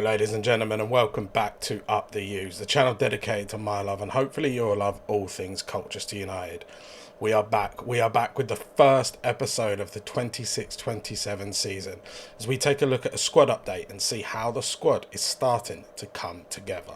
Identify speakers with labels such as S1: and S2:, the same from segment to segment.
S1: ladies and gentlemen, and welcome back to Up the U's, the channel dedicated to my love and hopefully your love all things Colchester United. We are back with the first episode of the 26-27 season as we take a look at a squad update and see how the squad is starting to come together.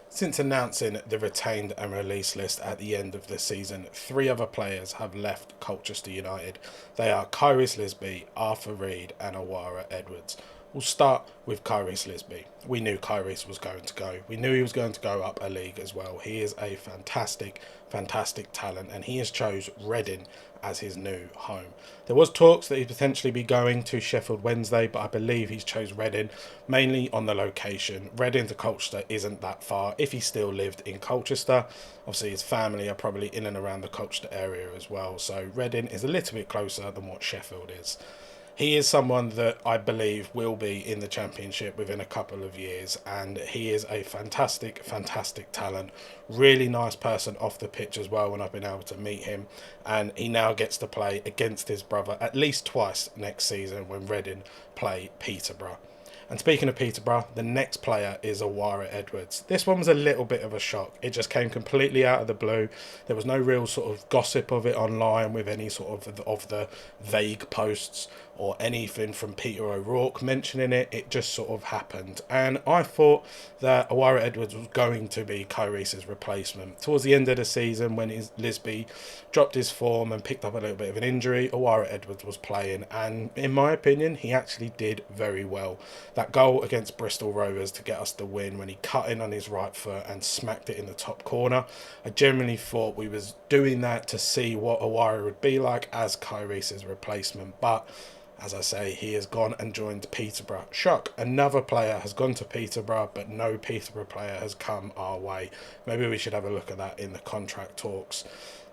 S1: Since announcing the retained and released list at the end of the season, 3 other players have left Colchester United. They are Kyrese Lisby, Arthur Reed and Awara Edwards. We'll start with Kyrese Lisby. We knew Kyrese was going to go. We knew he was going to go up a league as well. He is a fantastic talent, and he has chose Reading as his new home. There was talks that he'd potentially be going to Sheffield Wednesday, but I believe he's chose Reading mainly on the location. Reading to Colchester isn't that far if he still lived in Colchester. Obviously his family are probably in and around the Colchester area as well, so Reading is a little bit closer than what Sheffield is. He is someone that I believe will be in the Championship within a couple of years, and he is a fantastic talent. Really nice person off the pitch as well when I've been able to meet him, and he now gets to play against his brother at least twice next season when Reading play Peterborough. And speaking of Peterborough, the next player is Awara Edwards. This one was a little bit of a shock. It just came completely out of the blue. There was no real sort of gossip of it online with any sort of the vague posts or anything from Peter O'Rourke mentioning it. It just sort of happened. And I thought that Awara Edwards was going to be Kyrese's replacement. Towards the end of the season, when Lisby dropped his form and picked up a little bit of an injury, Awara Edwards was playing. And in my opinion, he actually did very well. That goal against Bristol Rovers to get us the win when he cut in on his right foot and smacked it in the top corner. I genuinely thought we was doing that to see what Awara would be like as Kyrese's replacement. But as I say, he has gone and joined Peterborough. Shock, another player has gone to Peterborough, but no Peterborough player has come our way. Maybe we should have a look at that in the contract talks.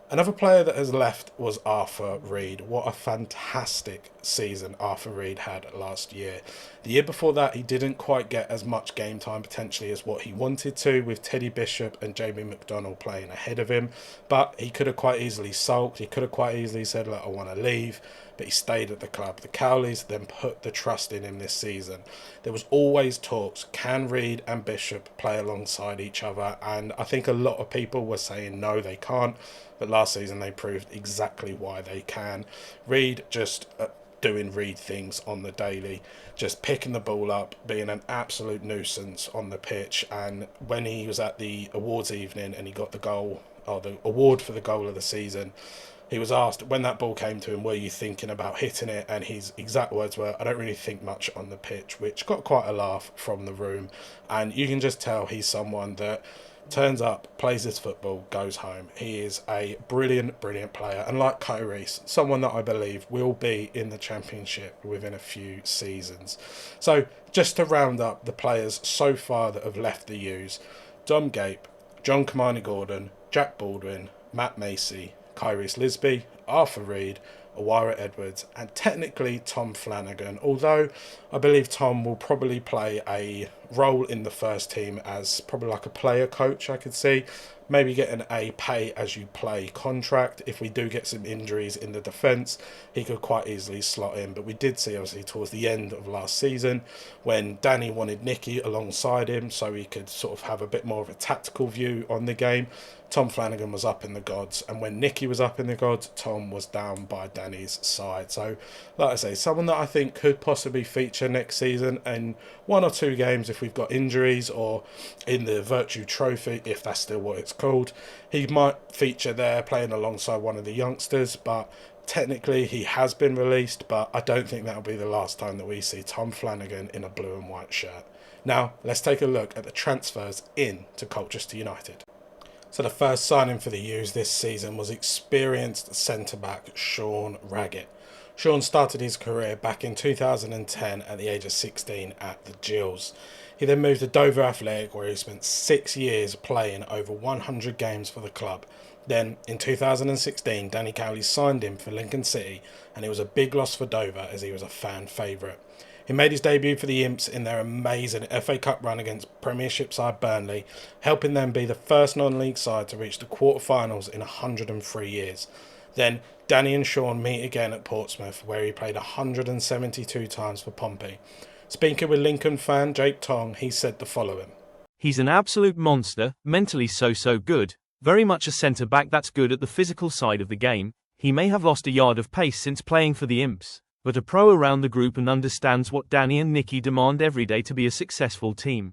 S1: Another player that has left was Arthur Reed. What a fantastic season Arthur Reed had last year. The year before that, he didn't quite get as much game time potentially as what he wanted to, with Teddy Bishop and Jamie McDonnell playing ahead of him. But he could have quite easily sulked. He could have quite easily said, look, I want to leave. But he stayed at the club. The Cowleys then put the trust in him this season. There was always talks, can Reed and Bishop play alongside each other? And I think a lot of people were saying no, they can't. But last season they proved exactly why they can. Reed just doing Reed things on the daily, just picking the ball up, being an absolute nuisance on the pitch. And when he was at the awards evening and he got the goal, or the award for the goal of the season, he was asked when that ball came to him, were you thinking about hitting it? And his exact words were, I don't really think much on the pitch, which got quite a laugh from the room. And you can just tell he's someone that turns up, plays his football, goes home. He is a brilliant player, and like Kyrese, someone that I believe will be in the Championship within a few seasons. So just to round up the players so far that have left the U's: Dom Gape, John Kamani-Gordon, Jack Baldwin, Matt Macy, Kyrese Lisby, Arthur Reed, Awara Edwards, and technically Tom Flanagan, although I believe Tom will probably play a role in the first team as probably like a player coach. I could see maybe getting a pay as you play contract. If we do get some injuries in the defence, he could quite easily slot in. But we did see obviously towards the end of last season when Danny wanted Nicky alongside him so he could sort of have a bit more of a tactical view on the game, Tom Flanagan was up in the gods, and when Nicky was up in the gods, Tom was down by Danny's side. So like I say, someone that I think could possibly feature next season in 1 or 2 games if we've got injuries, or in the Virtue Trophy, if that's still what it's called. He might feature there playing alongside one of the youngsters, but technically he has been released. But I don't think that'll be the last time that we see Tom Flanagan in a blue and white shirt. Now let's take a look at the transfers in to Colchester United. So the first signing for the U's this season was experienced centre-back Sean Raggett. Sean started his career back in 2010 at the age of 16 at the Gills. He then moved to Dover Athletic, where he spent 6 years playing over 100 games for the club. Then in 2016, Danny Cowley signed him for Lincoln City, and it was a big loss for Dover as he was a fan favourite. He made his debut for the Imps in their amazing FA Cup run against Premiership side Burnley, helping them be the first non-league side to reach the quarter-finals in 103 years. Then Danny and Sean meet again at Portsmouth, where he played 172 times for Pompey. Speaking with Lincoln fan Jake Tong, he said the following.
S2: He's an absolute monster, mentally so good, very much a centre-back that's good at the physical side of the game. He may have lost a yard of pace since playing for the Imps, but a pro around the group and understands what Danny and Nicky demand every day to be a successful team.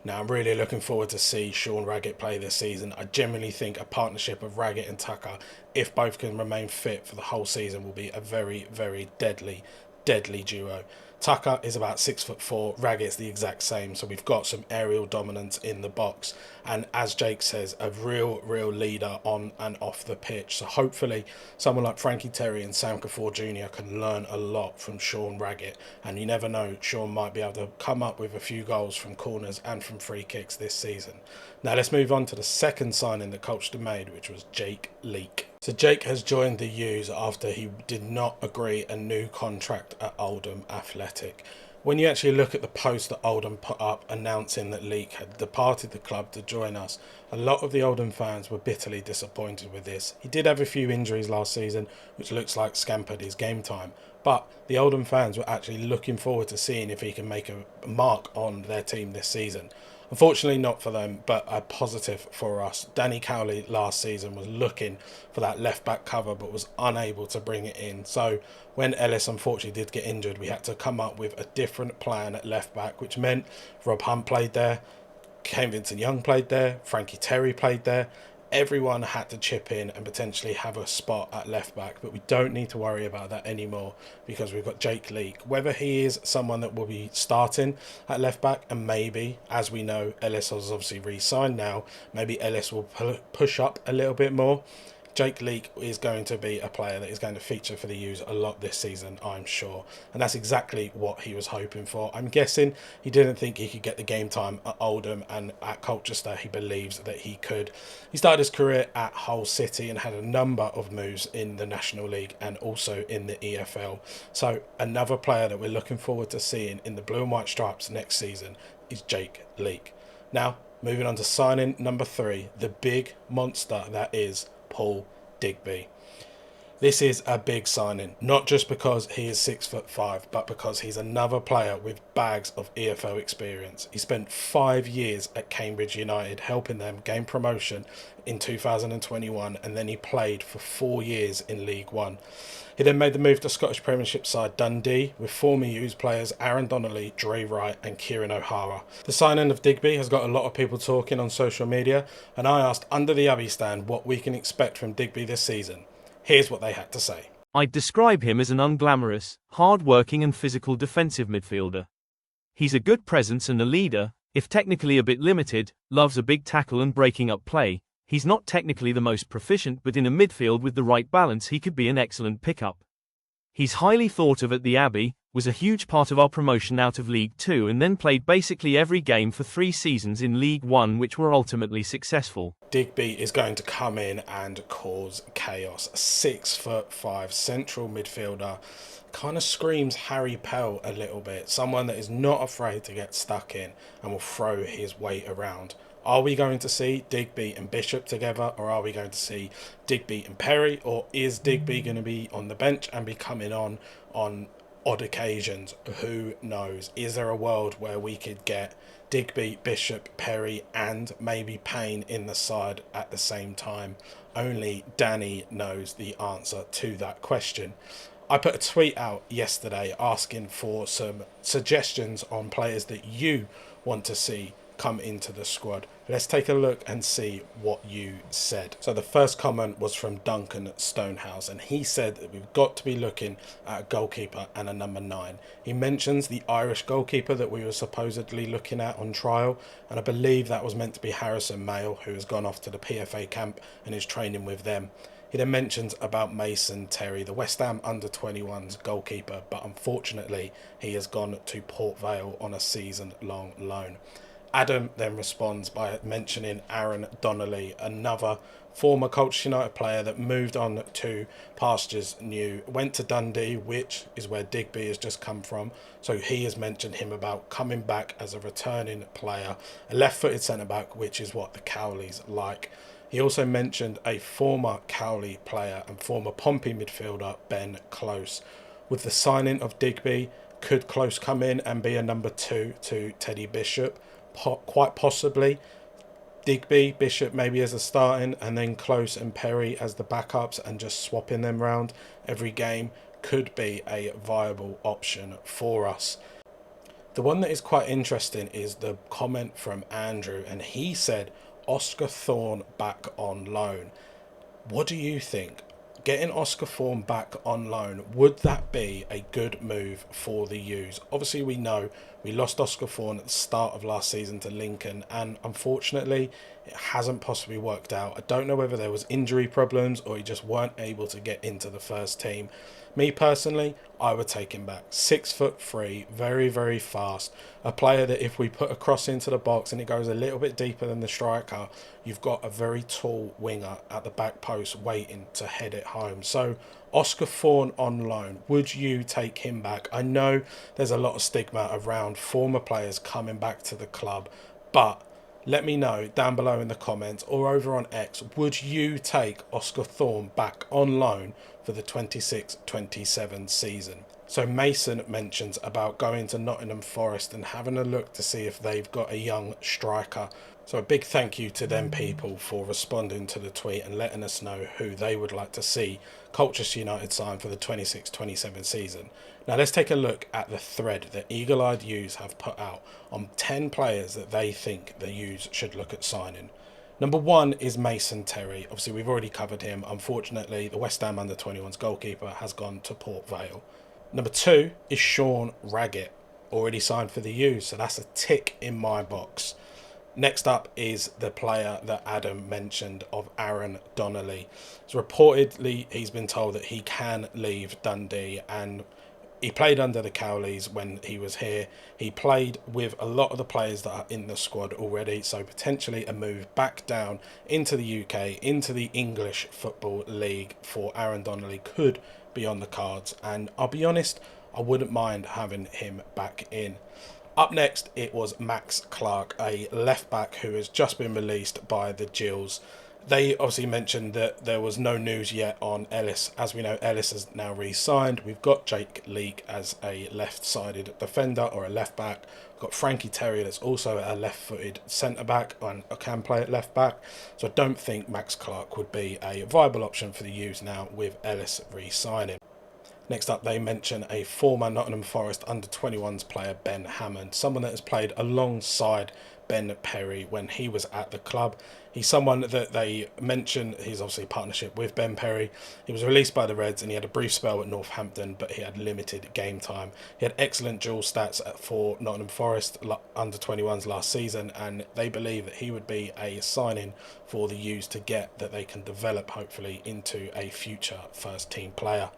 S1: Now, I'm really looking forward to see Sean Raggett play this season. I genuinely think a partnership of Raggett and Tucker, if both can remain fit for the whole season, will be a very, very deadly duo. Tucker is about 6'4", Raggett's the exact same, so we've got some aerial dominance in the box, and as Jake says, a real leader on and off the pitch. So hopefully someone like Frankie Terry and Sam Kafour Jr. can learn a lot from Sean Raggett, and you never know, Sean might be able to come up with a few goals from corners and from free kicks this season. Now let's move on to the second signing that Colchester made, which was Jake Leake. So Jake has joined the U's after he did not agree a new contract at Oldham Athletic. When you actually look at the post that Oldham put up announcing that Leake had departed the club to join us, a lot of the Oldham fans were bitterly disappointed with this. He did have a few injuries last season, which looks like scampered his game time, but the Oldham fans were actually looking forward to seeing if he can make a mark on their team this season. Unfortunately not for them, but a positive for us. Danny Cowley last season was looking for that left back cover but was unable to bring it in. So when Ellis unfortunately did get injured, we had to come up with a different plan at left back, which meant Rob Hunt played there, Kane Vincent-Young played there, Frankie Terry played there. Everyone had to chip in and potentially have a spot at left back, but we don't need to worry about that anymore because we've got Jake Leake. Whether he is someone that will be starting at left back, and maybe, as we know, Ellis has obviously re-signed now, maybe Ellis will push up a little bit more. Jake Leake is going to be a player that is going to feature for the U's a lot this season, I'm sure. And that's exactly what he was hoping for. I'm guessing he didn't think he could get the game time at Oldham, and at Colchester he believes that he could. He started his career at Hull City and had a number of moves in the National League and also in the EFL. So another player that we're looking forward to seeing in the blue and white stripes next season is Jake Leake. Now, moving on to signing number 3, the big monster that is Paul Digby. This is a big signing, not just because he is 6'5", but because he's another player with bags of EFL experience. He spent 5 years at Cambridge United helping them gain promotion in 2021, and then he played for 4 years in League One. He then made the move to Scottish Premiership side Dundee with former U's players Aaron Donnelly, Dre Wright and Kieran O'Hara. The signing of Digby has got a lot of people talking on social media, and I asked Under the Abbey stand what we can expect from Digby this season. Here's what they had to say.
S2: I'd describe him as an unglamorous, hard-working and physical defensive midfielder. He's a good presence and a leader, if technically a bit limited, loves a big tackle and breaking up play. He's not technically the most proficient, but in a midfield with the right balance he could be an excellent pickup. He's highly thought of at the Abbey, was a huge part of our promotion out of League Two and then played basically every game for 3 seasons in League One which were ultimately successful.
S1: Digby is going to come in and cause chaos. 6'5" central midfielder. Kind of screams Harry Pell a little bit. Someone that is not afraid to get stuck in and will throw his weight around. Are we going to see Digby and Bishop together, or are we going to see Digby and Perry, or is Digby going to be on the bench and be coming on odd occasions? Who knows? Is there a world where we could get Digby, Bishop, Perry and maybe Payne in the side at the same time? Only Danny knows the answer to that question. I put a tweet out yesterday asking for some suggestions on players that you want to see come into the squad. Let's take a look and see what you said. So the first comment was from Duncan Stonehouse, and he said that we've got to be looking at a goalkeeper and a number 9. He mentions the Irish goalkeeper that we were supposedly looking at on trial, and I believe that was meant to be Harrison Mayle, who has gone off to the PFA camp and is training with them. He then mentions about Mason Terry, the West Ham under-21s goalkeeper, but unfortunately he has gone to Port Vale on a season-long loan. Adam then responds by mentioning Aaron Donnelly, another former Colchester United player that moved on to pastures new, went to Dundee, which is where Digby has just come from. So he has mentioned him about coming back as a returning player, a left-footed centre-back, which is what the Cowleys like. He also mentioned a former Cowley player and former Pompey midfielder, Ben Close. With the signing of Digby, Could Close come in and be a number 2 to Teddy Bishop? Quite possibly. Digby, Bishop maybe as a starting, and then Close and Perry as the backups, and just swapping them round every game could be a viable option for us. The one that is quite interesting is the comment from Andrew, and he said Oscar Thorne back on loan. What do you think? Getting Oscar Thorne back on loan, would that be a good move for the U's? Obviously, we know we lost Oscar Thorne at the start of last season to Lincoln, and unfortunately, it hasn't possibly worked out. I don't know whether there was injury problems or he just weren't able to get into the first team. Me personally, I would take him back. 6'3", very, very fast. A player that if we put a cross into the box and it goes a little bit deeper than the striker, you've got a very tall winger at the back post waiting to head it home. So Oscar Thorne on loan, would you take him back? I know there's a lot of stigma around former players coming back to the club, but let me know down below in the comments or over on X, would you take Oscar Thorne back on loan for the 26-27 season? So Mason mentions about going to Nottingham Forest and having a look to see if they've got a young striker. So a big thank you to them people for responding to the tweet and letting us know who they would like to see Colchester United sign for the 26-27 season. Now let's take a look at the thread that Eagle Eyed U's have put out on 10 players that they think the U's should look at signing. Number 1 is Mason Terry. Obviously we've already covered him. Unfortunately, the West Ham under-21s goalkeeper has gone to Port Vale. Number 2 is Sean Raggett, already signed for the U's, so that's a tick in my box. Next up is the player that Adam mentioned of Aaron Donnelly. So reportedly, he's been told that he can leave Dundee, and he played under the Cowleys when he was here. He played with a lot of the players that are in the squad already, so potentially a move back down into the UK, into the English Football League for Aaron Donnelly could be on the cards. And I'll be honest, I wouldn't mind having him back in. Up next, it was Max Clark, a left-back who has just been released by the Gills. They obviously mentioned that there was no news yet on Ellis. As we know, Ellis has now re-signed. We've got Jake Leake as a left-sided defender or a left-back. We've got Frankie Terry that's also a left-footed centre-back and can play at left-back. So I don't think Max Clark would be a viable option for the U's now with Ellis re-signing. Next up, they mention a former Nottingham Forest under-21s player, Ben Hammond, someone that has played alongside Ben Perry when he was at the club. He's someone that they mention, he's obviously a partnership with Ben Perry. He was released by the Reds and he had a brief spell at Northampton, but he had limited game time. He had excellent dual stats for Nottingham Forest under-21s last season, and they believe that he would be a signing for the U's to get, that they can develop hopefully into a future first team player.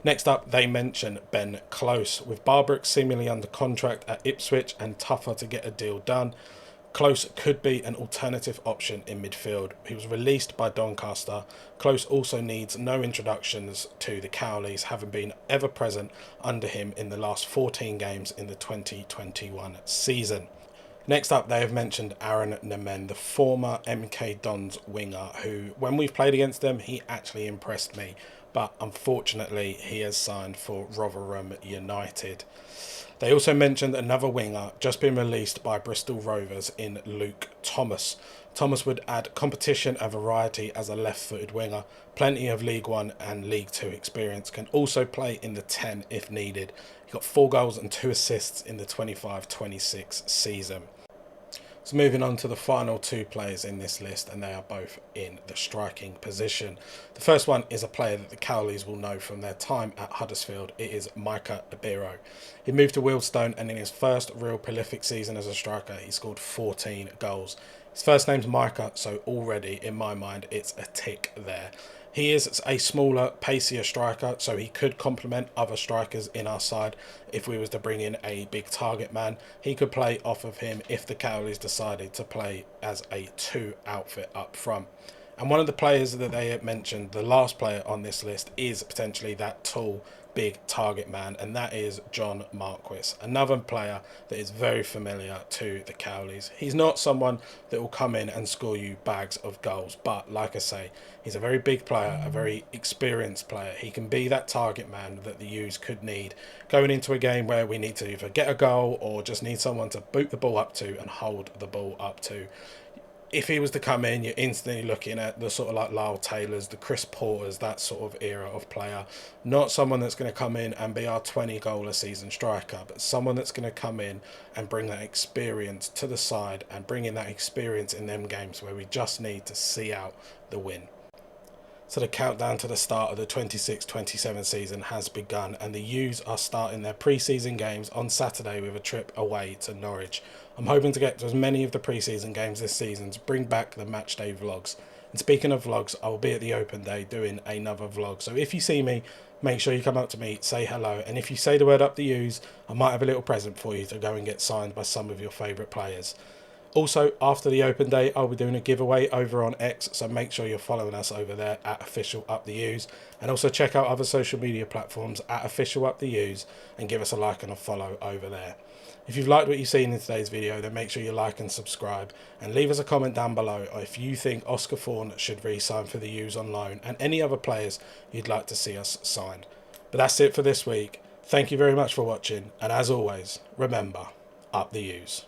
S1: Next up, they mention Ben Close. With Barbrick seemingly under contract at Ipswich and tougher to get a deal done, Close could be an alternative option in midfield. He was released by Doncaster. Close also needs no introductions to the Cowleys, having been ever present under him in the last 14 games in the 2021 season. Next up, they have mentioned Aaron Nemen, the former MK Dons winger, who, when we've played against them, he actually impressed me. But unfortunately, he has signed for Rotherham United. They also mentioned another winger just been released by Bristol Rovers in Luke Thomas. Thomas would add competition and variety as a left-footed winger, plenty of League One and League Two experience, can also play in the 10 if needed. He got 4 goals and 2 assists in the 25-26 season. So moving on to the final 2 players in this list, and they are both in the striking position. The first one is a player that the Cowleys will know from their time at Huddersfield. It is Micah Ibiro. He moved to Wealdstone, and in his first real prolific season as a striker, he scored 14 goals. His first name's Micah, so already in my mind it's a tick there. He is a smaller, pacier striker, so he could complement other strikers in our side. If we was to bring in a big target man, he could play off of him if the Cowleys decided to play as a 2 outfit up front. And one of the players that they have mentioned, the last player on this list, is potentially that tall, big target man, and that is John Marquis, another player that is very familiar to the Cowleys. He's not someone that will come in and score you bags of goals, but like I say, he's a very big player, a very experienced player. He can be that target man that the U's could need going into a game where we need to either get a goal or just need someone to boot the ball up to and hold the ball up to. If he was to come in, you're instantly looking at the sort of like Lyle Taylors, the Chris Porters, that sort of era of player. Not someone that's going to come in and be our 20 goal a season striker, but someone that's going to come in and bring that experience to the side and bring in that experience in them games where we just need to see out the win. So the countdown to the start of the 26-27 season has begun, and the U's are starting their pre-season games on Saturday with a trip away to Norwich. I'm hoping to get to as many of the pre-season games this season to bring back the matchday vlogs. And speaking of vlogs, I will be at the open day doing another vlog. So if you see me, make sure you come up to me, say hello, and if you say the word Up the U's, I might have a little present for you to go and get signed by some of your favourite players. Also, after the open day, I'll be doing a giveaway over on X, so make sure you're following us over there at official Up the U's, and also check out other social media platforms at official Up the U's and give us a like and a follow over there. If you've liked what you've seen in today's video, then make sure you like and subscribe, and leave us a comment down below if you think Oscar Fawn should re-sign for the U's on loan, and any other players you'd like to see us sign. But that's it for this week. Thank you very much for watching, and as always, remember, Up the U's.